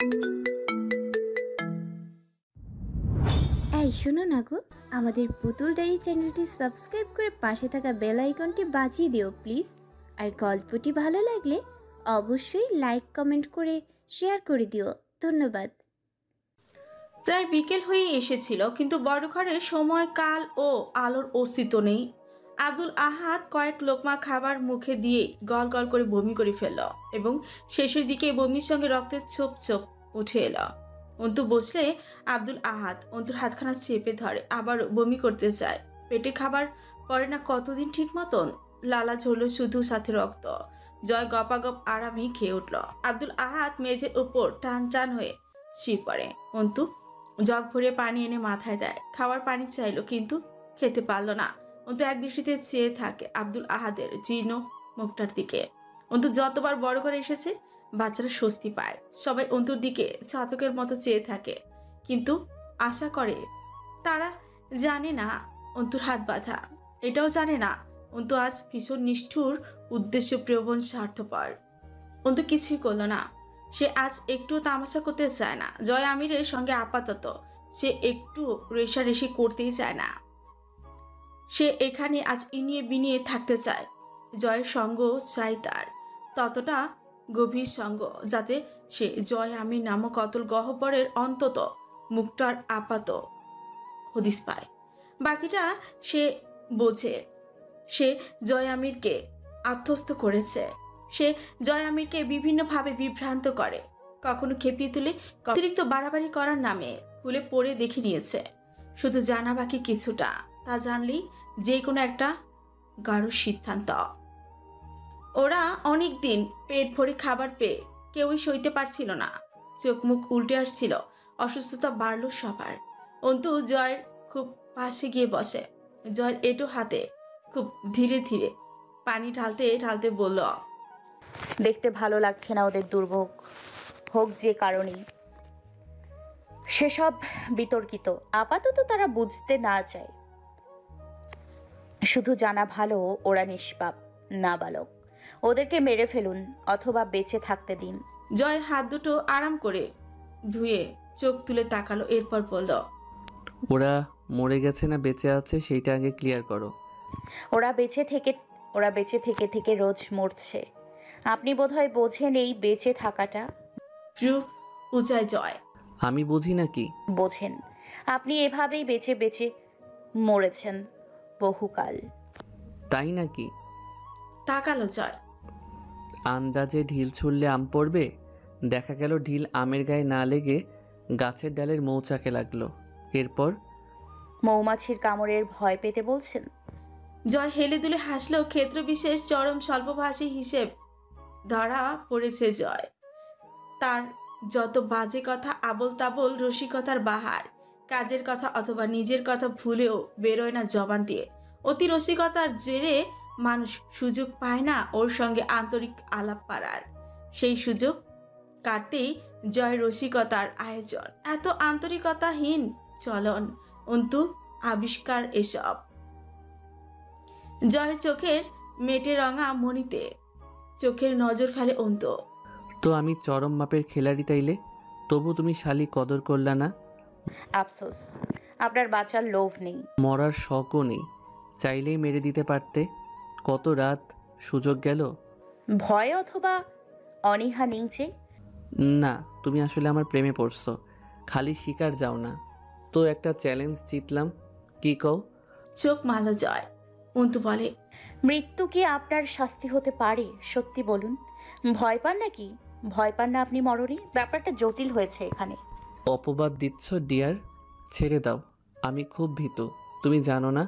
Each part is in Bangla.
এই শোনো না গো, আমাদের পুতুল ডায়েরি চ্যানেলটি সাবস্ক্রাইব করে পাশে থাকা বেল আইকনটি বাজিয়ে দিও প্লিজ। আর গল্পটি ভালো লাগলে অবশ্যই লাইক কমেন্ট করে শেয়ার করে দিও। ধন্যবাদ। প্রায় বিকেল হয়ে এসেছিল, কিন্তু বড় ঘরে সময়, কাল ও আলোর অস্তিত্ব নেই। আব্দুল আহাদ কয়েক লোকমা খাবার মুখে দিয়ে গল গল করে বমি করে ফেলল এবং শেষের দিকে বমির সঙ্গে রক্তের ছোপ ছোপ উঠে এলো। অন্তু বসলে আব্দুল আহাদ অন্তুর হাতখানা চেপে ধরে, আবার বমি করতে চায়। পেটে খাবার পড়ে না কতদিন ঠিক মতন, লালা ঝরল শুধু, সাথে রক্ত। জয় গপাগপ আরামেই খেয়ে উঠল। আব্দুল আহাদ মেঝের উপর টান টান হয়ে শুয়ে পড়ে। অন্তু জগ ভরে পানি এনে মাথায় দেয়। খাওয়ার পানি চাইলো, কিন্তু খেতে পারল না। অন্তু এক দৃষ্টিতে চেয়ে থাকে আব্দুল আহাদের জীর্ণ মুখটার দিকে। অন্তু যতবার বড় করে এসেছে বাচ্চারা স্বস্তি পায়। সবাই অন্তুর দিকে চাতকের মতো চেয়ে থাকে, কিন্তু আশা করে। তারা জানে না অন্তুর হাত বাঁধা, এটাও জানে না অন্তু আজ ভীষণ নিষ্ঠুর, উদ্দেশ্য প্রবণ, স্বার্থপর। অন্তু কিছুই করল না। সে আজ একটু তামাশা করতে চায় না। জয় আমিরের সঙ্গে আপাতত সে একটু রেশারেশি করতেই চায় না। সে এখানে আজ ইনিয়ে বিনিয়ে থাকতে চায়। জয়ের সঙ্গ চাই তার, ততটা গভীর সঙ্গ, যাতে সে জয় আমির নামক অতল গহ্বরের অন্তত মুখটার আপাত হদিস পায়। বাকিটা সে বোঝে। সে জয় আমিরকে আত্মস্থ করেছে। সে জয় আমিরকে বিভিন্নভাবে বিভ্রান্ত করে, কখনো খেপিয়ে তুলে, অতিরিক্ত বাড়াবাড়ি করার নামে খুলে পড়ে দেখে নিয়েছে। শুধু জানা বাকি কিছুটা, তা জানলেই যে কোনো একটা গাঢ় সিদ্ধান্ত। ওরা অনেক দিন পেট ভরে খাবার পেয়ে কেউই সইতে পারছিল না। চোখ মুখ উল্টে আসছিল, অসুস্থতা বাড়ল সবার। অন্তু জয়ের খুব পাশে গিয়ে বসে। জয়ের এঁটো হাতে খুব ধীরে ধীরে পানি ঢালতে ঢালতে বলল, দেখতে ভালো লাগছে না ওদের দুর্ভোগ, হোক যে কারণেই। সেসব বিতর্কিত, আপাতত তারা বুঝতে না চায়। শুধু জানা ভালো ওরা নিষ্পাপ, নাবালক। ওদেরকে মেরে ফেলুন অথবা বেঁচে থাকতে দিন। জয় হাত দুটো আরাম করে ধুয়ে চোখ তুলে তাকালো, এরপর বলল, ওরা মরে গেছে না বেঁচে আছে সেইটা আগে ক্লিয়ার করো। ওরা বেঁচে থেকে থেকে রোজ মরছে। আপনি বোধহয় বোঝেন এই বেঁচে থাকাটা। ভ্রু উঁচায় জয়। আমি বুঝি নাকি? বোঝেন। আপনি এভাবেই বেঁচে বেঁচে মরেছেন বহুকাল। তাই নাকি? তাকালো জয়। আন্দাজে ঢিল ছুড়লে আম পড়বে, দেখা গেল ঢিল আমের গায়ে না লেগে গাছের ডালের মৌচাকে লাগলো। এরপর মৌমাছির কামড়ের ভয় পেতে বলছেন? জয় হেলে দুলে হাসলেও ক্ষেত্র বিশেষ চরম স্বল্পভাষী হিসেব ধরা পড়েছে জয়। তার যত বাজে কথা, আবল তাবল রসিকতার বাহার, কাজের কথা অথবা নিজের কথা ভুলেও বেরোয় না জবান দিয়ে। অতি রসিকতার জেরে মানুষ সুযোগ পায় না ওর সঙ্গে আন্তরিক আলাপ পাড়ার। সেই সুযোগ কাটতেই জয় রসিকতার আয়োজন, এত আন্তরিকতাহীন চলন, অন্তু আবিষ্কার এসব। জয়ের চোখের মেটে রঙা মণিতে চোখের নজর ফেলে অন্তু। তো আমি চরম মাপের খেলাড়ি তাইলে, তবু তুমি শালি কদর করলা না। আফসোস, আপনার বাঁচার লোভ নেই, মরার শখও নেই। চাইলেই মেরে দিতে পারতে। কত রাত সুযোগ গেল। ভয় অথবা অনীহা নেই যে? না, তুমি আসলে আমার প্রেমে পড়ছো, খালি শিকার যাও না। তো একটা চ্যালেঞ্জ জিতলাম, কি কও? চোখ মালো জয়। অন্তু বলে, মৃত্যু কি আপনার শাস্তি হতে পারে? সত্যি বলুন, ভয় পান নাকি? ভয় পান না আপনি মরণে? ব্যাপারটা জটিল হয়েছে এখানে। অপবাদ দিচ্ছ ডিয়ার, ছেড়ে দাও। আমি খুব ভীতু, তুমি জানো না,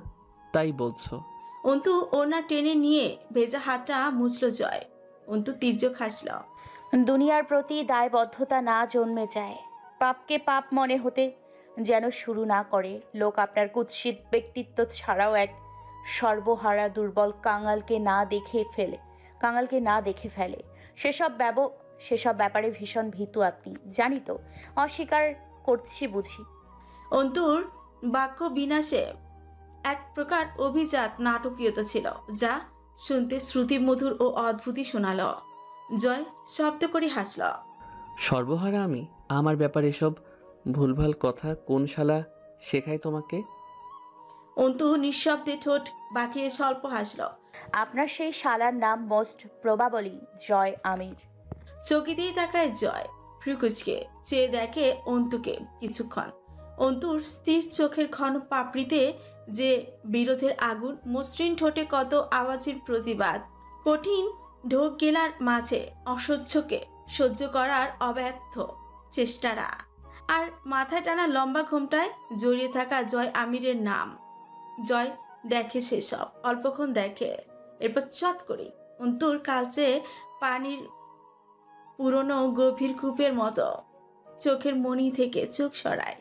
তাই বলছো। অন্তু ওনা টেনে নিয়ে ভেজা হাতটা মুছল জয়। অন্তু তীর্যক হাসল। দুনিয়ার প্রতি দায়বদ্ধতা না জন্মে যায়, পাপকে পাপ মনে হতে যেন শুরু না করে। লোক আপনার কুৎসিত ব্যক্তিত্ব ছাড়াও এক সর্বহারা দুর্বল কাঙালকে না দেখে ফেলে। সেসব ব্যাপারে ভীষণ ভীতু আপনি, জানি তো, অস্বীকার করছি বুঝি। অন্তুর বাক্য বিনাশে এক প্রকার অভিজাত নাটকীয়তা ছিল, যা শুনতে শ্রুতিমধুর ও অদ্ভুতই শোনাল। জয় শব্দ করে হাসল। সর্বহারা আমার ব্যাপারে এসব ভুলভাল কথা কোন শালা শেখায় তোমাকে? অন্তু নিঃশব্দে ঠোঁট বাঁকিয়ে স্বল্প হাসল। আপনার সেই শালার নাম মোস্ট প্রবাবলি জয় আমির। চকি দিয়ে তাকায় জয়, ফ্রুকুচকে চেয়ে দেখে অন্তুকে কিছুক্ষণ। অন্তুর স্থির চোখের ঘন পাপড়িতে যে বিরোধের আগুন, মসৃণ ঠোঁটে কত আওয়াজের প্রতিবাদ, কঠিন ঢোক গেলার মাঝে অসহ্যকে সহ্য করার অব্যর্থ চেষ্টারা, আর মাথায় টানা লম্বা ঘোমটায় জড়িয়ে থাকা জয় আমিরের নাম। জয় দেখে সেসব, অল্পক্ষণ দেখে, এরপর চট করে অন্তুর কালচে পানির পুরনো গভীর কূপের মতো চোখের মণি থেকে চোখ সরায়।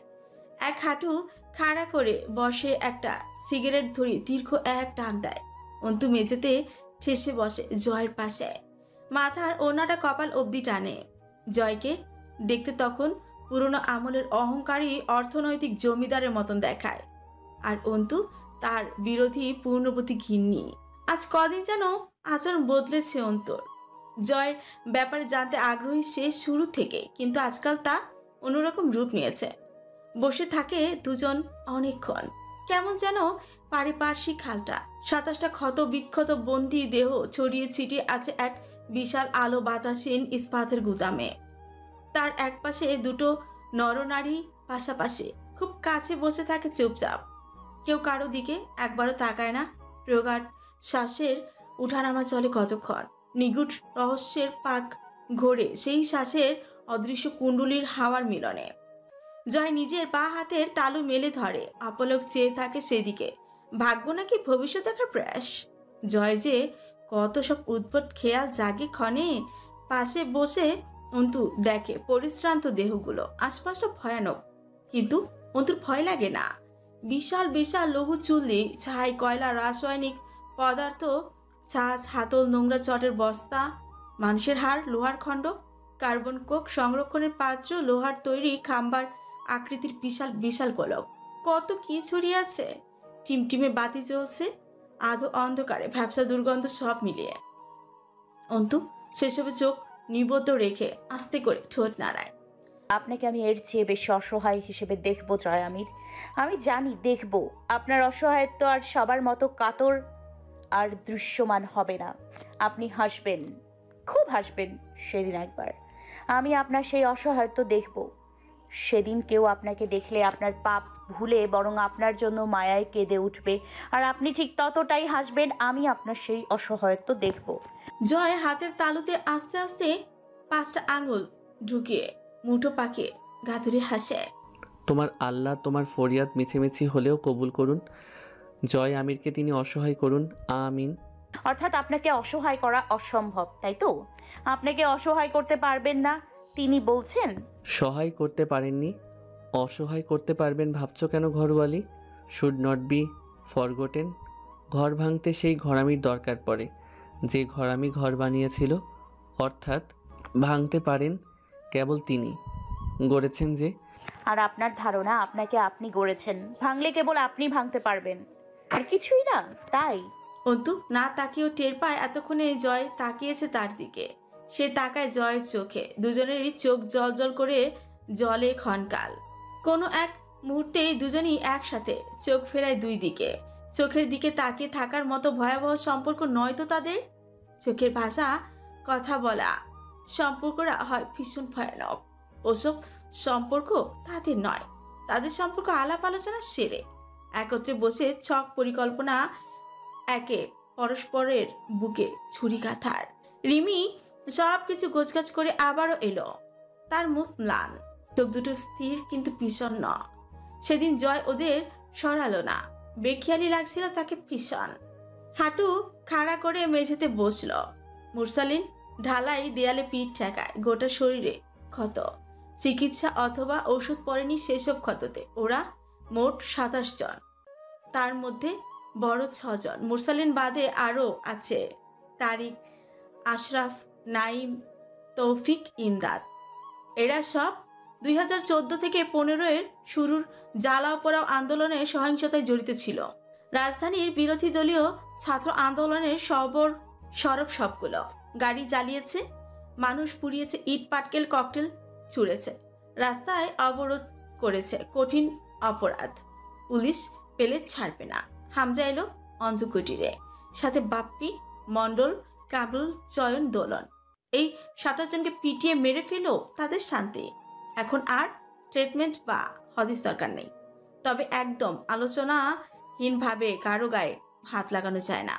এক হাঁটু খাড়া করে বসে, একটা সিগারেট ধরে দীর্ঘ এক টান দেয়। অন্তু মেঝেতে ঠেসে বসে জয়ের পাশে, মাথার ওনাটা কপাল অবধি টানে। জয়কে দেখতে তখন পুরনো আমলের অহংকারী অর্থনৈতিক জমিদারের মতন দেখায়, আর অন্তু তার বিরোধী পূর্ণবতী ঘিন্নি। আজ কদিন যেন আচরণ বদলেছে অন্তুর। জয়ের ব্যাপারে জানতে আগ্রহী সে শুরু থেকে, কিন্তু আজকাল তা অন্যরকম রূপ নিয়েছে। বসে থাকে দুজন অনেকক্ষণ, কেমন যেন পারিপার্শ্বিক হালটা। 27টা ক্ষত বিক্ষত বন্দি দেহ ছড়িয়ে ছিটিয়ে আছে এক বিশাল আলো বাতাসীন ইস্পাতের গুদামে। তার একপাশে দুটো নরনারী পাশাপাশি খুব কাছে বসে থাকে চুপচাপ, কেউ কারো দিকে একবারও তাকায় না। প্রগাঢ় শ্বাসের উঠানামা চলে কতক্ষণ, নিগুড় রহস্যের পাক ঘোরে সেই শ্বাসের অদৃশ্য কুণ্ডলীর হাওয়ার মিলনে। জয় নিজের বা হাতের তালু মেলে ধরে, অপলক চেয়ে থাকে সেদিকে। ভাগ্য নাকি ভবিষ্যৎ দেখার প্রয়াস। জয়ের যে কত সব উদ্ভট খেয়াল জাগে ক্ষণে। পাশে বসে অন্তু দেখে পরিশ্রান্ত দেহগুলো, আশপাশটা ভয়ানক, কিন্তু অন্তুর ভয় লাগে না। বিশাল বিশাল লৌহ চুল্লি, ছাই, কয়লা, রাসায়নিক পদার্থ, ছাঁচ, হাতল, নোংরা চটের বস্তা, মানুষের হাড়, লোহার খণ্ড, কার্বন কোক সংরক্ষণের পাত্র, লোহার তৈরি খাম্বার আকৃতির বিশাল বিশাল গোলক, কত কি ছড়িয়ে আছে। টিমটিমে বাতি জ্বলছে, আধো অন্ধকারে ভ্যাপসা দুর্গন্ধ, সব মিলিয়ে অন্তু সেসবে চোখ নিবদ্ধ রেখে আস্তে করে ঠোঁট নাড়ায়। আপনাকে আমি এর চেয়ে বেশি অসহায় হিসেবে দেখবো জয় আমির। আমি জানি দেখব। আপনার অসহায়ত্ব আর সবার মতো কাতর আর দৃশ্যমান হবে না। আপনি হাসবেন, খুব হাসবেন সেদিন একবার। আমি আপনার সেই অসহায়ত্ব দেখব। সেদিন কেউ আপনাকে দেখলে আপনার পাপ ভুলে বরং আপনার জন্য মায়ায় কেঁদে উঠবে, আর আপনি ঠিক ততটাই হাসবেন। আমি আপনার সেই অসহায়ত্ব দেখব। জয় হাতের তালুতে আস্তে আস্তে 5টা আঙুল ঢুকিয়ে মুঠো পাকিয়ে গাতুরে হাসে। তোমার আল্লাহ তোমার ফরিয়াদ মিছিমিছি হলেও কবুল করুন। জয় আমিরকে তিনি অসহায় করুন, আমিন। অর্থাৎ আপনাকে অসহায় করা অসম্ভব, তাই তো? আপনাকে অসহায় করতে পারবেন না তিনি বলছেন? সহায় করতে পারেননি, অসহায় করতে পারবেন ভাবছো কেন ঘরওয়ালি? Should not be forgotten. ঘর ভাঙতে সেই ঘরামির দরকার পড়ে, যে ঘরামি ঘর বানিয়েছিল, অর্থাৎ ভাঙতে পারেন কেবল তিনি, গড়েছেন যে। আর আপনার ধারণা আপনাকে আপনি গড়েছেন, ভাঙলে কেবল আপনি ভাঙতে পারবেন, আর কিছুই না, তাই? অন্তু না তাকিয়েও টের পায় এতক্ষণে জয় তাকিয়েছে তার দিকে। সে তাকায় জয়ের চোখে, দুজনেরই চোখ জল জল করে জলে ক্ষণকাল। কোনো এক মুহূর্তেই দুজনই একসাথে চোখ ফেরায় দুই দিকে। চোখের দিকে তাকিয়ে থাকার মতো ভয়াবহ সম্পর্ক নয় তো তাদের। চোখের ভাষা, কথা বলা সম্পর্করা হয় ভীষণ ভয়ানক। ওসব সম্পর্ক তাদের নয়। তাদের সম্পর্ক আলাপ আলোচনা সেরে একত্রে বসে ছক পরিকল্পনা, একে পরস্পরের বুকে ছুরি কাঁথার। রিমি সব কিছু গোছগাছ করে আবারও এলো। তার মুখ ম্লান, চোখ দুটো স্থির কিন্তু বিষণ্ণ। সেদিন জয় ওদের সরালো না, বেখিয়ালি লাগছিল তাকে ভীষণ। হাঁটু খাড়া করে মেঝেতে বসল। মুরসালিন ঢালাই দেয়ালে পিঠ ঠেকায়, গোটা শরীরে ক্ষত। চিকিৎসা অথবা ঔষধ পড়েনি সেসব ক্ষততে। ওরা মোট 27 জন, তার মধ্যে বড় 6 জন। মুরসালিন বাদে আরও আছে তারিক, আশরাফ, নাইম, তৌফিক, ইমদাদ। এরা সব 2014 থেকে 15-এর শুরুর জ্বালাও পোড়াও আন্দোলনের সহিংসতায় জড়িত ছিল। রাজধানীর বিরোধী দলীয় ছাত্র আন্দোলনের সরব সবগুলো। গাড়ি জ্বালিয়েছে, মানুষ পুড়িয়েছে, ইট পাটকেল ককটেল ছুঁড়েছে। রাস্তায় অবরোধ করেছে, কঠিন অপরাধ, পুলিশ পেলে ছাড়বে না। হামজা এলো অন্ধকুটিরে, সাথে বাপ্পি, মণ্ডল, কাবুল, চয়ন, দোলন। এই 27 জনকে পিটিয়ে মেরে ফেলো তাদের শান্তি। এখন আর স্টেটমেন্ট বা হদিস দরকার নেই। তবে একদম আলোচনাহীনভাবে কারো গায়ে হাত লাগানো যায় না।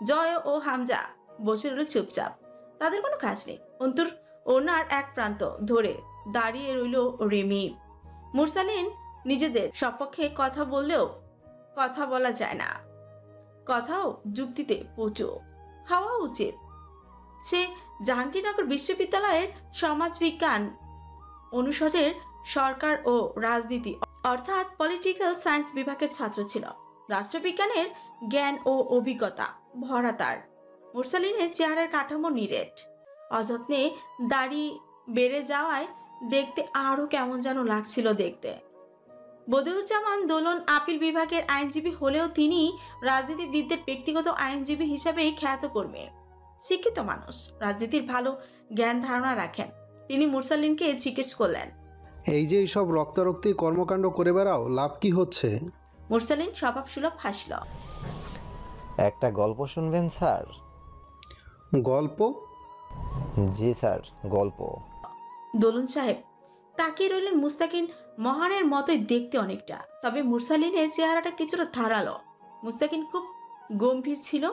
জয় ও হামজা বসে রইল চুপচাপ, তাদের কোনো কাজ নেই। অন্তর ওনার এক প্রান্ত ধরে দাঁড়িয়ে রইল রিমি। মুরসালিন নিজেদের সপক্ষে কথা বললেও কথা বলা যায় না, কথাও যুক্তিতে পটু হওয়া উচিত। সে জাহাঙ্গীরনগর বিশ্ববিদ্যালয়ের সমাজবিজ্ঞান অনুষদের সরকার ও রাজনীতি অর্থাৎ পলিটিক্যাল সায়েন্স বিভাগের ছাত্র ছিল। রাষ্ট্রবিজ্ঞানের জ্ঞান ও অভিজ্ঞতা ভরা তার। মুরসালিনের চেহারার কাঠামো নিরেট, অযত্নে দাড়ি বেড়ে যাওয়ায় দেখতে আরও কেমন যেন লাগছিল দেখতে। বদিউজ্জামান দোলন আপিল বিভাগের আইনজীবী হলেও তিনি রাজনীতিবিদদের ব্যক্তিগত আইনজীবী হিসাবেই খ্যাত কর্মী। শিক্ষিত মানুষ, রাজনীতির ভালো জ্ঞান ধারণা রাখেন। তিনি মুরসালিনকে জিজ্ঞেস করলেন, এই যে এইসব রক্তারক্তি কর্মকাণ্ড করে বেড়াও, লাভ কি হচ্ছে? মুরসালিন স্বভাবসুলভ হাসল। একটা গল্প শুনবেন স্যার? গল্প? জি স্যার, গল্প। দোলন সাহেব তাকিয়ে রইলেন। মুস্তাকিন মহানের মতোই দেখতে অনেকটা, তবে মুরসালিনের চেহারাটা কিছুটা ধারালো। মুস্তাকিন খুব গম্ভীর ছিল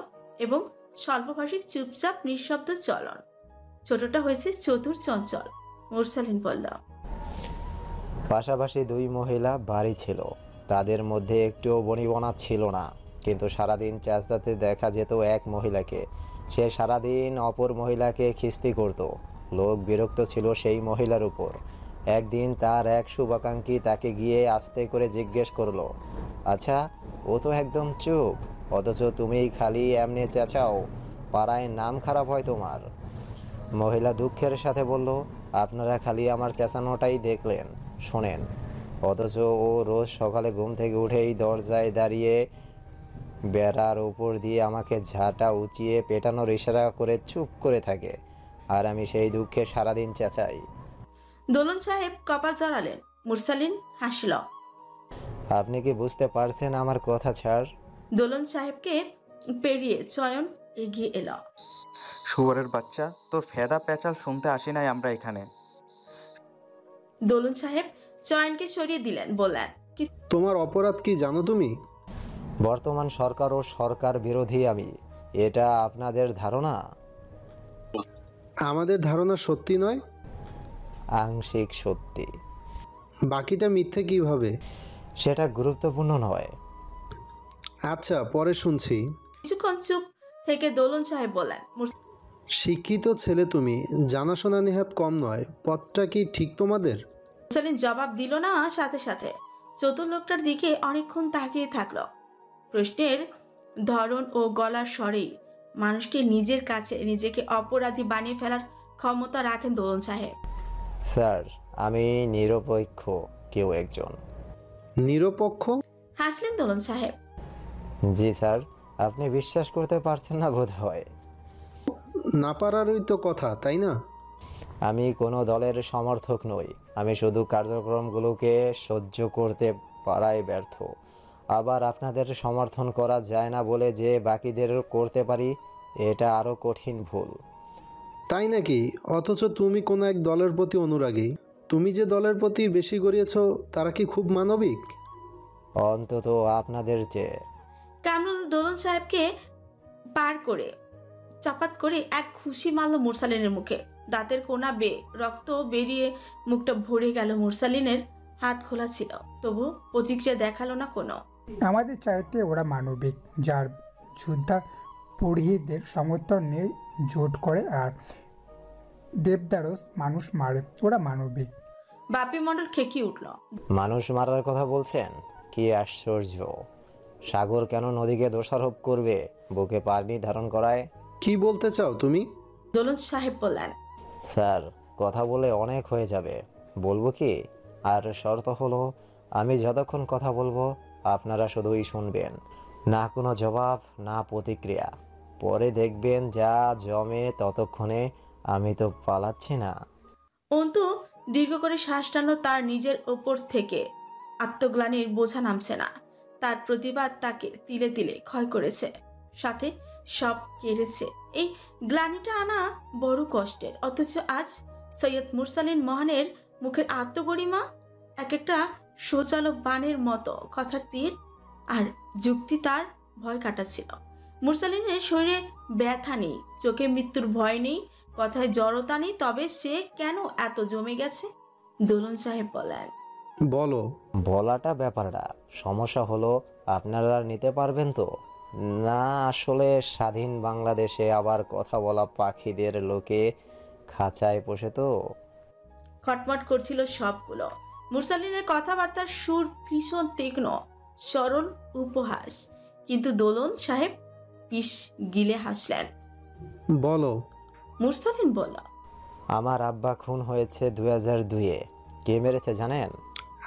এবং স্বল্পভাষী, চুপচাপ, নিঃশব্দ চলন। ছোটটা হয়েছে চতুর, চঞ্চল। মুরসালিন বলল, পাশাপাশি দুই মহিলা বাড়ি ছিল, তাদের মধ্যে একটুও বনিবনা ছিল না, কিন্তু সারাদিন চেঁচাতে দেখা যেত এক মহিলাকে। সে সারাদিন অপর মহিলাকে খিস্তি করত। লোক বিরক্ত ছিল সেই মহিলার উপর। একদিন তার এক শুভাকাঙ্ক্ষী তাকে গিয়ে আস্তে করে জিজ্ঞেস করলো, আচ্ছা ও তো একদম চুপ, অথচ তুমি খালি এমনি চেঁচাও, পাড়ায় নাম খারাপ হয় তোমার। মহিলা দুঃখের সাথে বলল, আপনারা খালি আমার চেঁচানোটাই দেখলেন, শোনেন, অথচ ও রোজ সকালে ঘুম থেকে উঠেই দরজায় দাঁড়িয়ে বেড়ার উপর দিয়ে আমাকে ঝাঁটা উঁচিয়ে পেটানোর ইশারা করে চুপ করে থাকে, আর আমি সেই দুঃখে সারাদিন চেঁচাই। দোলন সাহেব কপাল জড়ালেন। মুরসালিন হাসল। আপনি কি বুঝতে পারছেন আমার কথা স্যার? দোলন সাহেবকে পেরিয়ে চয়ন এগিয়ে এলো। শুয়োরের বাচ্চা, তোর ফেদা পেঁচাল শুনতে আসি নাই আমরা এখানে। দোলন সাহেব চয়নকে সরিয়ে দিলেন, বললেন, তোমার অপরাধ কি জানো তুমি? বর্তমান সরকার ও সরকার বিরোধী আমি, এটা আপনাদের ধারণা? আমাদের ধারণা সত্যি নয়, আংশিক সত্যি। বাকিটা মিথ্যে কিভাবে? সেটা গুরুত্বপূর্ণ নয়। আচ্ছা, পরে শুনছি। কিছুক্ষণ চুপ থেকে দোলন সাহেব বললেন, শিক্ষিত ছেলে তুমি, জানাশোনা নেহাত কম নয়, পথটা কি ঠিক তোমাদের? মুরসালিন জবাব দিল না। সাথে সাথে চতুর লোকটার দিকে অনেকক্ষণ তাকিয়ে থাকলো। প্রশ্নের ধরন ও গলার স্বরেই মানুষকে নিজের কাছে নিজেকে অপরাধী বানিয়ে ফেলার ক্ষমতা রাখেন দোলন সাহেব। স্যার, আমি নিরপেক্ষ কেউ একজন। নিরপেক্ষ? হাসলেন দোলন সাহেব। জি স্যার, আপনি বিশ্বাস করতে পারছেন না বোধ হয়। না পারারই তো কথা, তাই না? আমি কোনো দলের সমর্থক নই, আমি শুধু কার্যক্রমগুলোকে সহ্য করতে পারায় ব্যর্থ। আবার আপনাদের সমর্থন করা যায় না বলে যে বাকিদের করতে পারি, এটা আরও কঠিন ভুল। তাই নাকি? অথচ তুমি কোনো এক দলের প্রতি অনুরাগী। তুমি যে দলের প্রতি বেশি গড়িয়েছ, তারা কি খুব মানবিক? অন্তত আপনাদের চেয়ে। কামরুল দোলন সাহেবকে পার করে চাপাত করে এক খুশি মারল মুরসালিনের মুখে। দাঁতের কোনা বেয়ে রক্ত বেরিয়ে মুখটা ভরে গেল। মুরসালিনের হাত খোলা ছিল, তবু প্রতিক্রিয়া দেখালো না কোনো। আমাদের চাইতে ওরা মানবিক, যার যোদ্ধা পুরোহিতদের সমর্থন নিয়ে জোট করে আর দেবদারস মানুষ মারে, ওরা মানবিক। বাপি মণ্ডল খেকি উঠল। মানুষ মারার কথা বলছেন? কি আশ্চর্য! সাগর কেন নদীকে দোষারোপ করবে বুকে পানি ধারণ করায়? কি বলতে চাও তুমি? দোলন সাহেব বললেন, স্যার, কথা বলে অনেক হয়ে যাবে, বলবো কি? আর শর্ত হলো, আমি যতক্ষণ কথা বলবো আপনারা শুধুই শুনবেন, না কোনো জবাব, না প্রতিক্রিয়া। পরে দেখবেন যা জমে, ততক্ষণে আমি তো পালাচ্ছি না। অন্তু দীর্ঘ করে শ্বাস টানো। তার নিজের ওপর থেকে আত্মগ্লানির বোঝা নামছে না। তার প্রতিবাদ তাকে তিলে তিলে ক্ষয় করেছে, সাথে সব কেড়েছে। এই গ্লানিটা আনা বড় কষ্টের, অথচ আজ সৈয়দ মুরসালিন মহানের মুখের আত্মগরিমা এক একটা সোচালো বানের মতো, কথার তীর আর যুক্তি তার ভয় কাটাচ্ছিল। মুরসালিনের শরীরে ব্যথা নেই, চোখে মৃত্যুর ভয় নেই, কথায় জড়তা নেই, তবে সে কেন এত জমে গেছে? দোলন সাহেব বলেন, বলো। বলাটা ব্যাপারটা, সমস্যা হলো আপনারা নিতে পারবেন তো? না, আসলে স্বাধীন বাংলাদেশে আবার কথা বলা পাখিদের লোকে খাঁচায় পোষে তো। খটমট করছিল সবগুলো। মুরসালিনের কথাবার্তার সুর ভীষণ তীক্ষ্ণ, সরল উপহাস, কিন্তু দোলন সাহেব বিষ গিলে হাসলেন। বলো। মুরসালিন বলল, আমার আব্বা খুন হয়েছে 2002-এ। কে মেরেছে জানেন?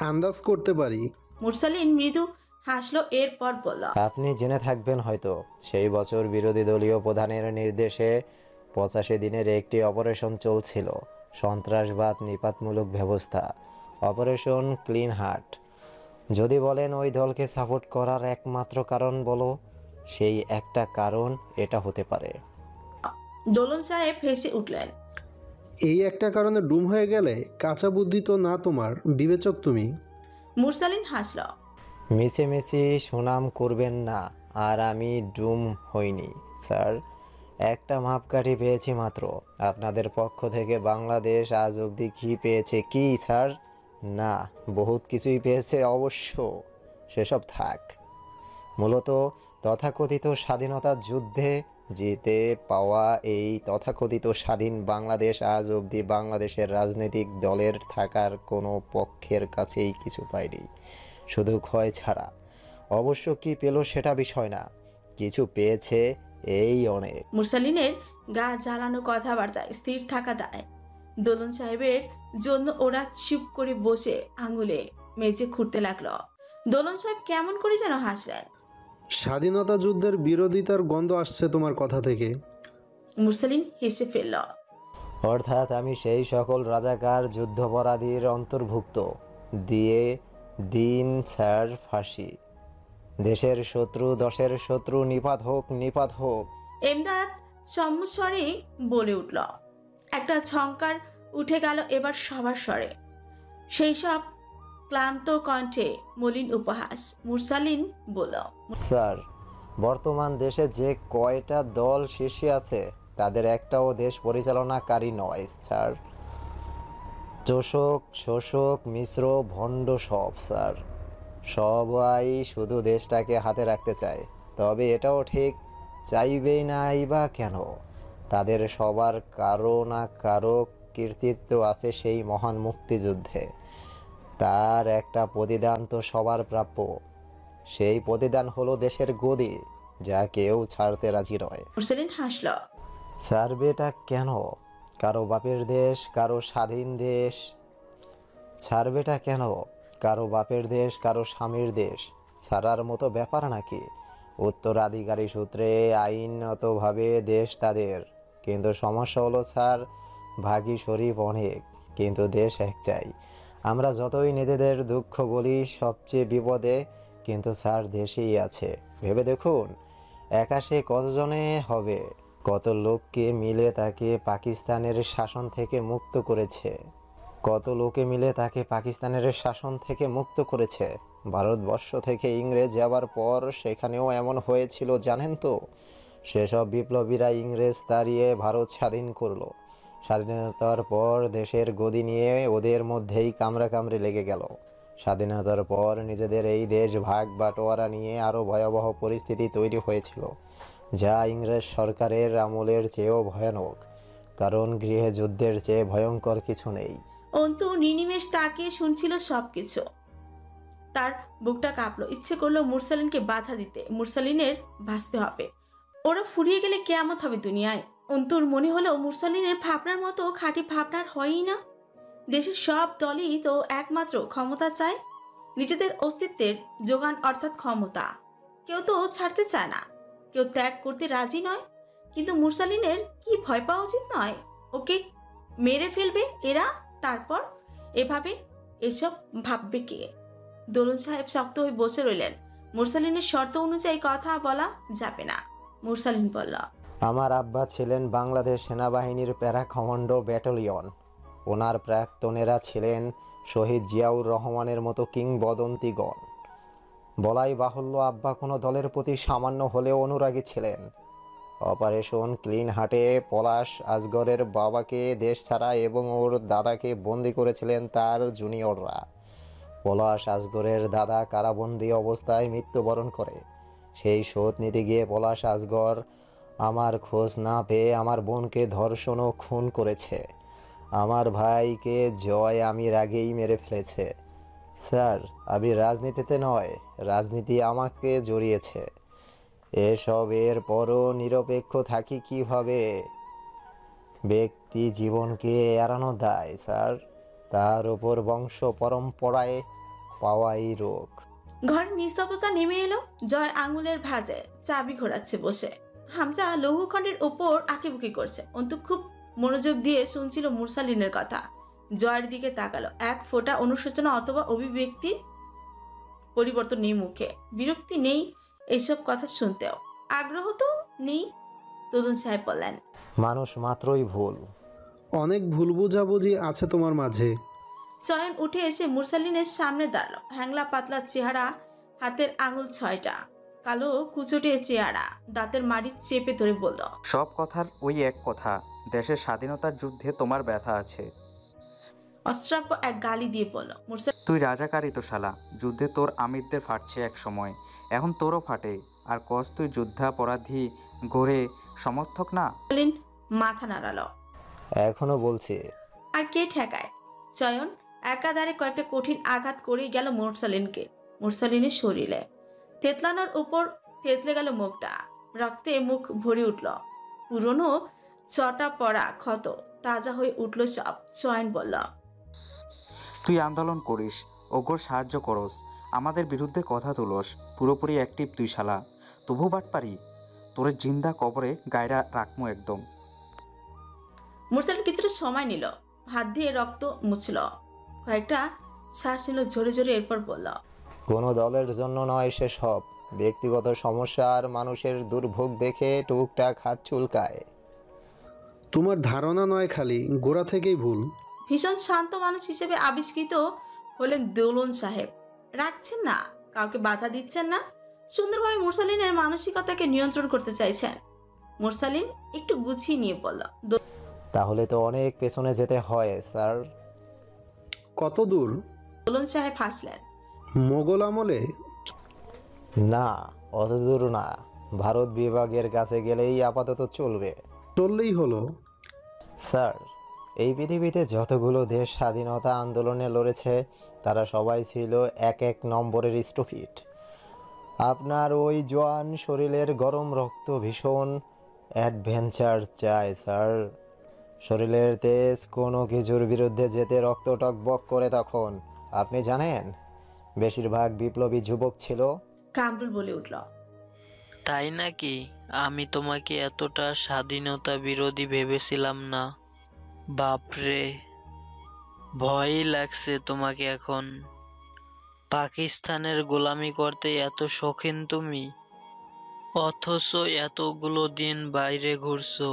আন্দাজ করতে পারি। মুরসালিন মৃদু হাসলো, এরপর বলল, আপনি জেনে থাকবেন হয়তো। সেই বছর বিরোধী দলীয় প্রধানের নির্দেশে 85 দিনের একটি অপারেশন চলছিল, সন্ত্রাসবাদ নিপাতমূলক ব্যবস্থা, অপারেশন ক্লিন হার্ট। যদি বলেন ওই দলকে সাপোর্ট করার একমাত্র কারণ বলো, সেই একটা কারণ এটা হতে পারে। দোলন সাহেব হেসে উঠলেন। এই একটা কারণে ডুম হয়ে গেলে? কাঁচা বুদ্ধি তো না তোমার, বিবেচক তুমি। মুরসালিন হাসল। মিছেমিছি সুনাম করবেন না, আর আমি ডুম হইনি স্যার। একটা মাপকাঠি পেয়েছি মাত্র। আপনাদের পক্ষ থেকে বাংলাদেশ আজ অবধি কী পেয়েছে? কি স্যার? না, বহুত কিছুই পেয়েছে অবশ্য, সেসব থাক। মূলত তথাকথিত স্বাধীনতার যুদ্ধে জিতে পাওয়া এই তথাকথিত স্বাধীন বাংলাদেশ আজ অবধি বাংলাদেশের রাজনৈতিক দলের থাকার কোনো পক্ষের কাছেই কিছু পায়নি, শুধু ক্ষয় ছাড়া। অবশ্য কি পেল সেটা বিষয় না, কিছু পেয়েছে এই অনেক। মুরসালিনের গা জ্বালানো কথাবার্তায় স্থির থাকা দায়। দোলন সাহেবের জন্য ওরা চুপ করে বসে আঙুলে মেজে খুঁড়তে লাগলো। দোলন সাহেব কেমন করে যেন হাসলেন। স্বাধীনতা যুদ্ধের বিরোধিতার গন্ধ আসছে তোমার কথা থেকে। মুরসালিন হেসে ফেলল। অর্থাৎ আমি সেই সকল রাজাকার যুদ্ধাপরাধীর অন্তর্ভুক্ত। দিয়ে দিন স্যার ফাঁসি। দেশের শত্রু দশের শত্রু নিপাত হোক, নিপাত হোক। এমদাদ সম্মুস্বরে বলে উঠল। একটা ঝংকার উঠে গেল এবার সবার স্বরে, সেই সব ক্লান্ত কণ্ঠে মলিন উপহাস। মুরসালিন বলল, স্যার, বর্তমান দেশে যে কয়টা দল শীর্ষে আছে তাদের একটাও দেশ পরিচালনাকারী নয় স্যার। চোষক শোষক মিশ্র ভণ্ড সব স্যার। সবাই শুধু দেশটাকে হাতে রাখতে চায়, তবে এটাও ঠিক চাইবেই নাই বা কেন? তাদের সবার কারো না কারো কৃতিত্ব আছে সেই মহান মুক্তিযুদ্ধে। তার একটা প্রতিদান তো সবার প্রাপ্য। সেই প্রতিদান হলো দেশের গদি, যা কেউ ছাড়তে রাজি নয়। মুরসালিন হাসল। ছাড়বেটা কেন? কারো বাপের দেশ, কারো স্বাধীন দেশ। ছাড়বেটা কেন? কারো বাপের দেশ, কারো স্বামীর দেশ। ছাড়ার মতো ব্যাপার নাকি? উত্তরাধিকারী সূত্রে আইনতভাবে দেশ তাদের, কিন্তু সমস্যা হলো স্যার, ভাগী শরীফ অনেক কিন্তু দেশ একটাই। আমরা যতই নিজেদের দুঃখ বলি সবচেয়ে বিপদে, কিন্তু স্যার দেশেই আছে। ভেবে দেখুন, একা সে কতজনে হবে? কত লোককে মিলে তাকে পাকিস্তানের শাসন থেকে মুক্ত করেছে। কত লোকে মিলে তাকে পাকিস্তানের শাসন থেকে মুক্ত করেছে। ভারতবর্ষ থেকে ইংরেজ যাবার পর সেখানেও এমন হয়েছিল জানেন তো? সেসব বিপ্লবীরা ইংরেজ তাড়িয়ে ভারত স্বাধীন করলো। স্বাধীনতার পর দেশের গদি নিয়ে ওদের মধ্যেই কামড়াকামড়ি লেগে গেল। স্বাধীনতার পর নিজেদের এই দেশ ভাগ বাটোয়ারা নিয়ে আরও ভয়াবহ পরিস্থিতি তৈরি হয়েছিল, যা ইংরেজ সরকারের আমলের চেয়েও ভয়ানক। কারণ গৃহে যুদ্ধের চেয়ে ভয়ঙ্কর কিছু নেই। অন্তু নিনিমেষ তাকিয়ে শুনছিল সবকিছু। তার বুকটা কাঁপলো, ইচ্ছে করলো মুরসালিনকে বাধা দিতে। মুরসালিনের বাঁচতে হবে, ওরা ফুরিয়ে গেলে কেয়ামত হবে দুনিয়ায়। অন্তুর মনে হলো মুরসালিনের ভাবনার মতো খাঁটি ভাবনার হয়ই না। দেশের সব দলই তো একমাত্র ক্ষমতা চায়, নিজেদের অস্তিত্বের যোগান অর্থাৎ ক্ষমতা। কেউ তো ছাড়তে চায় না, কেউ ত্যাগ করতে রাজি নয়। কিন্তু মুরসালিনের কি ভয় পাওয়া উচিত নয়? ওকে মেরে ফেলবে এরা, তারপর এভাবে এসব ভাববে কে? দোলন সাহেব শক্ত হয়ে বসে রইলেন। মুরসালিনের শর্ত অনুযায়ী কথা বলা যাবে না। মুরসালিন বলল, আমার আব্বা ছিলেন বাংলাদেশ সেনাবাহিনীর প্যারা কমান্ডো ব্যাটালিয়ন। ওনার প্রাক্তনেরা ছিলেন শহীদ জিয়াউর রহমানের মতো কিংবদন্তিগণ। বলাই বাহুল্য আব্বা কোনো দলের প্রতি সামান্য হলেও অনুরাগী ছিলেন। অপারেশন ক্লিন হার্টে পলাশ আসগরের বাবাকে দেশ ছাড়া এবং ওর দাদাকে বন্দি করেছিলেন তার জুনিয়ররা। পলাশ আসগরের দাদা কারাবন্দি অবস্থায় মৃত্যুবরণ করে। সেই শোধ নিতে গিয়ে পলাশ আসগর আমার খোঁজ না পেয়ে আমার বোনকে ধর্ষণ ও খুন করেছে। আমার ভাইকে জয় আমির আগেই মেরে ফেলেছে। স্যার, আমি রাজনীতিতে নয়, রাজনীতি আমাকে জড়িয়েছে। এসবের পরও নিরপেক্ষ থাকি কিভাবে? ব্যক্তি জীবনকে এড়ানো দায় স্যার, তার উপর বংশ পরম্পরায় পাওয়াই রোগ। ঘরের নিস্তব্ধতা নেমে এলো। জয় আঙুলের ভাঁজে চাবি ঘোরাচ্ছে বসে। হামজা লৌহখণ্ডের ওপর আঁকিবুকি করছে। অন্তু খুব মনোযোগ দিয়ে শুনছিল মুরসালিনের কথা। জয়ের দিকে তাকালো। এক ফোঁটা অনুশোচনা অথবা অভিব্যক্তির পরিবর্তন নেই মুখে। বিরক্তি নেই এইসব কথা শুনতেও, আগ্রহ তো নেই। দোলন সাহেব বললেন, মানুষ মাত্রই ভুল। অনেক ভুল বুঝাবুঝি আছে তোমার মাঝে। চয়ন উঠে এসে মুরসালিনের সামনে দাঁড়ালো। হ্যাংলা পাতলা চেহারা, হাতের আঙুল 6টা, কালো কুচটে চেহারা, দাঁতের মাড়ি চেপে ধরে বলল, সব কথার ওই এক কথা, দেশের স্বাধীনতার যুদ্ধে তোমার ব্যথা আছে। অশ্রাব্য এক গালি দিয়ে বলল, তুই রাজাকারই তো শালা। যুদ্ধে তোর আমিরদের ফাটছে এক সময়, এখন তোরও ফাটে। আর কস তুই যুদ্ধাপরাধী গড়ে সমর্থক না? মুরসালিন মাথা নাড়ালো। এখনো বলছি। আর কে ঠেকায়? চয়ন একাধারে কয়েকটা কঠিন আঘাত করেই গেল মুরসালিনকে। মুরসালিনের শরীরে থেতলানোর উপর থেতলে গেল মুখটা। রক্তে মুখ ভরে উঠল। পুরনো চটা পড়া ক্ষত তাজা হয়ে উঠল সব। চয়ন বলল, তুই আন্দোলন করিস, ওগোর সাহায্য করস, আমাদের বিরুদ্ধে কথা তুলস, পুরোপুরি অ্যাক্টিভ তুই শালা। তবু বাটপারি, তোরে জিন্দা কবরে গায়রা রাখমু একদম। মুরসালিন কিছুটা সময় নিল, হাত দিয়ে রক্ত মুছল, কয়েকটা শ্বাস নিল জোরে জোরে। এরপর বলল, কোনো দলের জন্য নয় সেসব, ব্যক্তিগত সমস্যা আর মানুষের দুর্ভোগ দেখে টুকটাক হাত চুলকায়। তোমার ধারণা নয়, খালি গোড়া থেকেই ভুল। ভীষণ শান্ত মানুষ হিসেবে আবিষ্কৃত হলেন দোলন সাহেব। রাখছেন না, কাউকে বাধা দিচ্ছেন না, সুন্দরভাবে মুরসালিনের মানসিকতাকে নিয়ন্ত্রণ করতে চাইছেন। মুরসালিন একটু গুছিয়ে নিয়ে বলল, তাহলে তো অনেক পেছনে যেতে হয় স্যার। কত দূর? দোলন সাহেব হাসলেন। মোগল আমলে? না, অত দূর না। ভারত বিভাগের কাছে গেলেই আপাতত চলবে। চললেই হলো। স্যার, এই পৃথিবীতে যতগুলো দেশ স্বাধীনতা আন্দোলনে লড়েছে তারা সবাই ছিল এক এক নম্বরের স্টুপিড। আপনার ওই জোয়ান শরীরের গরম রক্ত ভীষণ অ্যাডভেঞ্চার চায় স্যার। শরীরের তেজ কোনো কিছুর বিরুদ্ধে যেতে রক্ত টকবক করে। তখন আপনি জানেন বেশিরভাগ বিপ্লবী যুবক ছিল। কামরুল বলে উঠল, তাই নাকি? আমি তোমাকে এতটা স্বাধীনতা বিরোধী ভেবেছিলাম না। বাপরে, ভয়ই লাগছে তোমাকে এখন। পাকিস্তানের গোলামি করতে এত শৌখিন তুমি, অথচ এতগুলো দিন বাইরে ঘুরছো।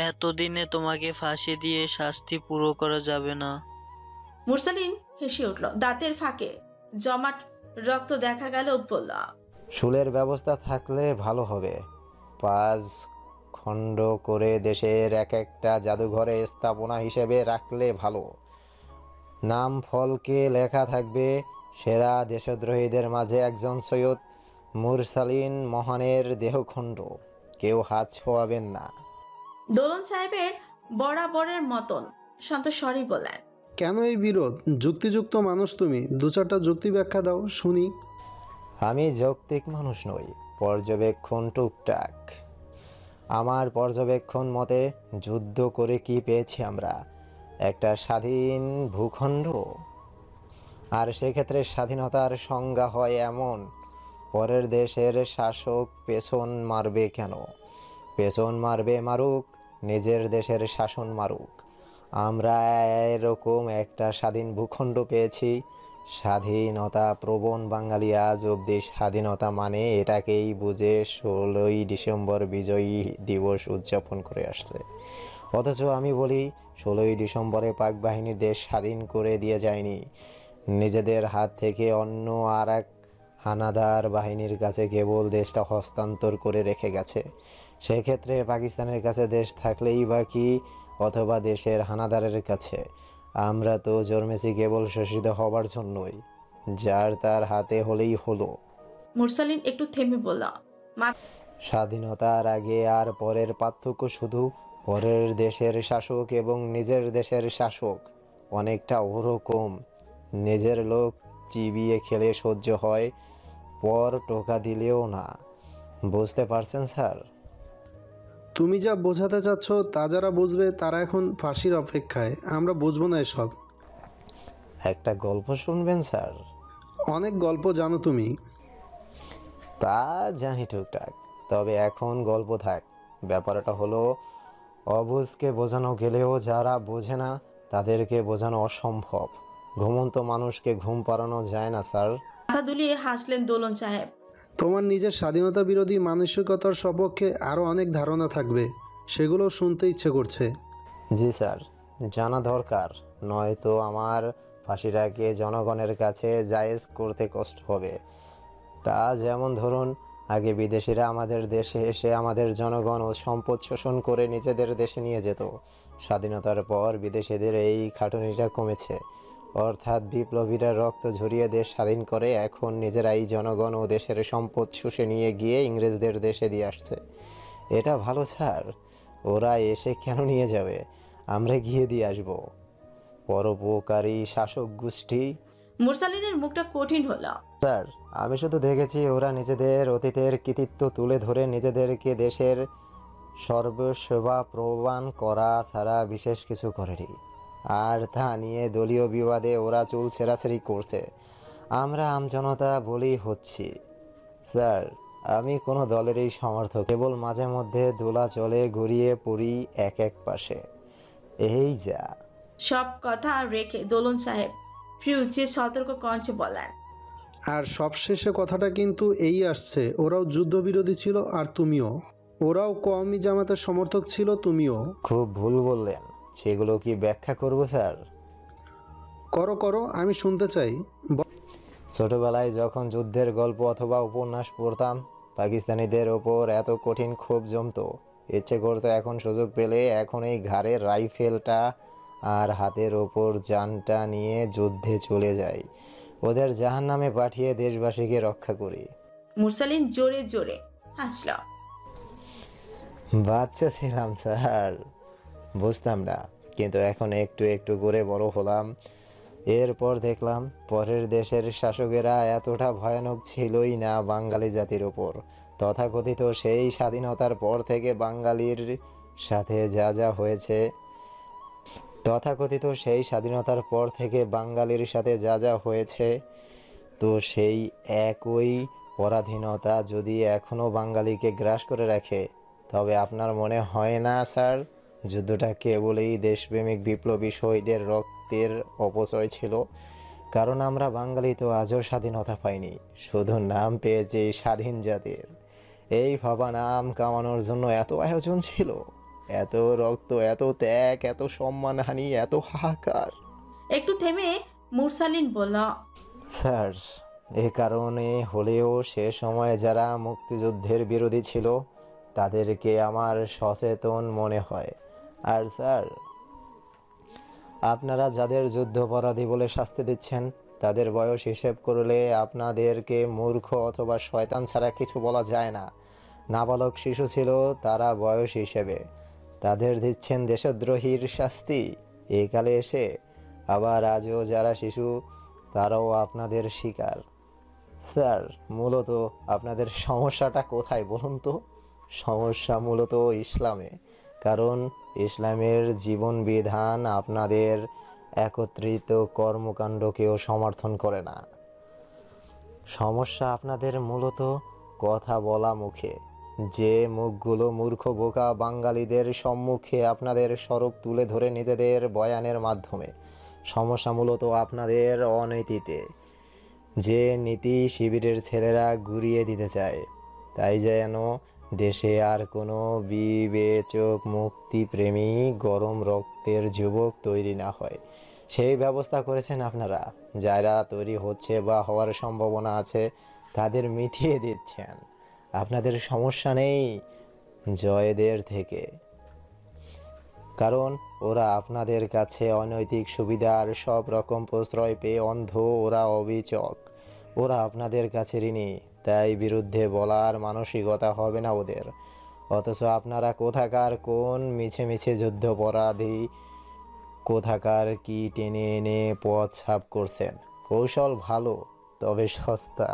এতদিনে তোমাকে ফাঁসি দিয়ে শাস্তি পুরো করা যাবে না? মুরসালিন হেসে উঠল। দাঁতের ফাঁকে জমাট রক্ত দেখা গেল। বলল, শুলের ব্যবস্থা থাকলে ভালো হবে। 5 খণ্ড করে দেশের এক একটা জাদুঘরে স্থাপনা হিসেবে রাখলে ভালো। নাম ফলকে লেখা থাকবে, সেরা দেশদ্রোহীদের মাঝে একজন সৈয়দ মুরসালিন মহানের দেহখণ্ড। কেউ হাত ছোঁয়াবেন না। দোলন সাহেবের বরাবরের মতন শান্ত স্বরেই বললেন, কেন এই বিরোধ? যুক্তিযুক্ত মানুষ তুমি, 2-4টা যুক্তি ব্যাখ্যা দাও শুনি। আমি যৌক্তিক মানুষ নই, পর্যবেক্ষণ টুকটাক। আমার পর্যবেক্ষণ মতে যুদ্ধ করে কি পেয়েছি আমরা? একটা স্বাধীন ভূখণ্ড। আর সেক্ষেত্রে স্বাধীনতার সংজ্ঞা হয় এমন, পরের দেশের শাসক পেছন মারবে কেন? পেছন মারবে মারুক, নিজের দেশের শাসন মারুক। আমরা এরকম একটা স্বাধীন ভূখণ্ড পেয়েছি। স্বাধীনতা প্রবণ বাঙালি আজ অবধি স্বাধীনতা মানে এটাকেই বুঝে 16ই ডিসেম্বর বিজয়ী দিবস উদযাপন করে আসছে। অথচ আমি বলি 16ই ডিসেম্বরে পাক বাহিনীর দেশ স্বাধীন করে দিয়ে যায়নি, নিজেদের হাত থেকে অন্য আর এক হানাদার বাহিনীর কাছে কেবল দেশটা হস্তান্তর করে রেখে গেছে। সেক্ষেত্রে পাকিস্তানের কাছে দেশ থাকলেই বা কি, অথবা দেশের হানাদারের কাছে। আমরা তো জন্মেছি কেবল শোষিত হবার জন্যই, যার তার হাতে হলেই হলো। মুরসালিন একটু থেমে বলল, স্বাধীনতার আগে আর পরের পার্থক্য শুধু পরের দেশের শাসক এবং নিজের দেশের শাসক অনেকটা ওরকম। নিজের লোক চিবিয়ে খেলে সহ্য হয়, পর টোকা দিলেও না। বুঝতে পারছেন স্যার? তুমি যা বোঝাতে চাচ্ছ তা যারা বুঝবে তারা এখন ফাঁসির অপেক্ষায়, আমরা বুঝবো না এসব। একটা গল্প শুনবেন স্যার? অনেক গল্প জানো তুমি। তা জানি টুকটাক, তবে এখন গল্প থাক। ব্যাপারটা হলো, অবুঝকে বোঝানো গেলেও যারা বোঝে না তাদেরকে বোঝানো অসম্ভব। ঘুমন্ত মানুষকে ঘুম পাড়ানো যায় না স্যার। মাথা দুলিয়ে হাসলেন দোলন সাহেব। তোমার নিজের স্বাধীনতা বিরোধী মানসিকতার সপক্ষে আরও অনেক ধারণা থাকবে, সেগুলো শুনতে ইচ্ছে করছে। জি স্যার, জানা দরকার, নয়তো আমার ফাঁসিটাকে জনগণের কাছে জায়েজ করতে কষ্ট হবে। তা যেমন ধরুন, আগে বিদেশিরা আমাদের দেশে এসে আমাদের জনগণ ও সম্পদ শোষণ করে নিজেদের দেশে নিয়ে যেত। স্বাধীনতার পর বিদেশিদের এই খাটুনিটা কমেছে, অর্থাৎ বিপ্লবীরা রক্ত ঝরিয়ে দেশ স্বাধীন করে এখন নিজেরাই জনগণ ও দেশের সম্পদ শুষে নিয়ে গিয়ে ইংরেজদের দেশে দিয়ে আসছে। এটা ভালো স্যার। ওরা এসে কেন নিয়ে যাবে, আমরা গিয়ে দিয়ে আসবো। পরোপকারী শাসক গোষ্ঠী। মুরসালিনের মুখটা কঠিন হলো। স্যার, আমি শুধু দেখেছি ওরা নিজেদের অতীতের কৃতিত্ব তুলে ধরে নিজেদেরকে দেশের সর্বসেবা প্রমাণ করা ছাড়া বিশেষ কিছু করেনি। আর তা নিয়ে দলীয় বিবাদে ওরা চুল ছেঁড়াছেড়ি করছে। আমরা আমজনতা বলি হচ্ছি। স্যার, আমি কোনো দলেরই সমর্থক, কেবল মাঝে মধ্যে দোলা চলে গড়িয়ে পড়ি এক এক পাশে, এই যা। সব কথা রেখে দোলন সাহেব ফিউজে সতর্ক কণ্ঠে বলেন, আর সবশেষে কথাটা কিন্তু এই আসছে, ওরাও যুদ্ধবিরোধী ছিল আর তুমিও। ওরাও কওমি জামাতের সমর্থক ছিল, তুমিও। খুব ভুল বললেন, সেগুলো কি ব্যাখ্যা করব স্যার? করো করো, আমি শুনতে চাই। ছোটবেলায় যখন যুদ্ধের গল্প অথবা উপন্যাস পড়তাম, পাকিস্তানিদের ওপর এত কঠিন ক্ষোভ জমতো, ইচ্ছে করতো এখন সুযোগ পেলে এখন এই ঘাড়ের রাইফেলটা আর হাতের ওপর জানটা নিয়ে যুদ্ধে চলে যাই, ওদের জাহান্নামে পাঠিয়ে দেশবাসীকে রক্ষা করি। মুরসালিন জোরে জোরে হাসল। বাচ্চা ছিলাম স্যার, বুঝতাম না, কিন্তু এখন একটু একটু করে বড় হলাম। এরপর দেখলাম পরের দেশের শাসকেরা এতটা ভয়ানক ছিলই না বাঙালি জাতির ওপর। তথাকথিত সেই স্বাধীনতার পর থেকে বাঙালির সাথে যা যা হয়েছে তো সেই একই পরাধীনতা যদি এখনও বাঙালিকে গ্রাস করে রাখে, তবে আপনার মনে হয় না স্যার যুদ্ধটা কেবলই দেশপ্রেমিক বিপ্লবী শহীদের রক্তের অপচয় ছিল? কারণ আমরা বাঙালি তো আজও স্বাধীনতা পাইনি, শুধু নাম পেয়েছি স্বাধীন জাতির। এই ভাবা নাম কামানোর জন্য এত আয়োজন ছিল, এত রক্ত, এত ত্যাগ, এত সম্মানহানি, এত হাহাকার। একটু থেমে মুরসালিন বলল, স্যার, এ কারণে হলেও সে সময় যারা মুক্তিযুদ্ধের বিরোধী ছিল তাদেরকে আমার সচেতন মনে হয়। আর স্যার, আপনারা যাদের যুদ্ধাপরাধী বলে শাস্তি দিচ্ছেন তাদের বয়স হিসেব করলে আপনাদেরকে মূর্খ অথবা শয়তান ছাড়া কিছু বলা যায় না। নাবালক শিশু ছিল তারা বয়স হিসেবে, তাদের দিচ্ছেন দেশদ্রোহীর শাস্তি এই কালে এসে। আবার আজও যারা শিশু তারাও আপনাদের শিকার। স্যার, মূলত আপনাদের সমস্যাটা কোথায় বলুন তো? সমস্যা মূলত ইসলামে, কারণ ইসলামের জীবন বিধান আপনাদের একত্রিত কর্মকাণ্ডকেও সমর্থন করে না। সমস্যা আপনাদের মূলত কথা বলা মুখে, যে মুখগুলো মূর্খ বোকা বাঙালিদের সম্মুখে আপনাদের স্বরূপ তুলে ধরে নিজেদের বয়ানের মাধ্যমে সমস্যা মূলত আপনাদের অনৈতিতে, যে নীতি শিবিরের ছেলেরা ঘুরিয়ে দিতে চায়। তাই যেন দেশে আর কোনো বিবেচক মুক্তিপ্রেমী গরম রক্তের যুবক তৈরি না হয়, সেই ব্যবস্থা করেছেন আপনারা। যারা তৈরি হচ্ছে বা হওয়ার সম্ভাবনা আছে তাদের মিটিয়ে দিচ্ছেন। আপনাদের সমস্যা নেই জয়দের থেকে, কারণ ওরা আপনাদের কাছে অনৈতিক সুবিধার সব রকম প্রশ্রয় পেয়ে অন্ধ। ওরা অবিচক, ওরা আপনাদের কাছে ঋণী, তাই বিরুদ্ধে বলার মানসিকতা হবে না ওদের। অথচ আপনারা কোথাকার কোন মিছে মিছে যুদ্ধপরাধী, কোথাকার কি টেনে এনে পথ সাফ করছেন। কৌশল ভালো, তবে সস্তা।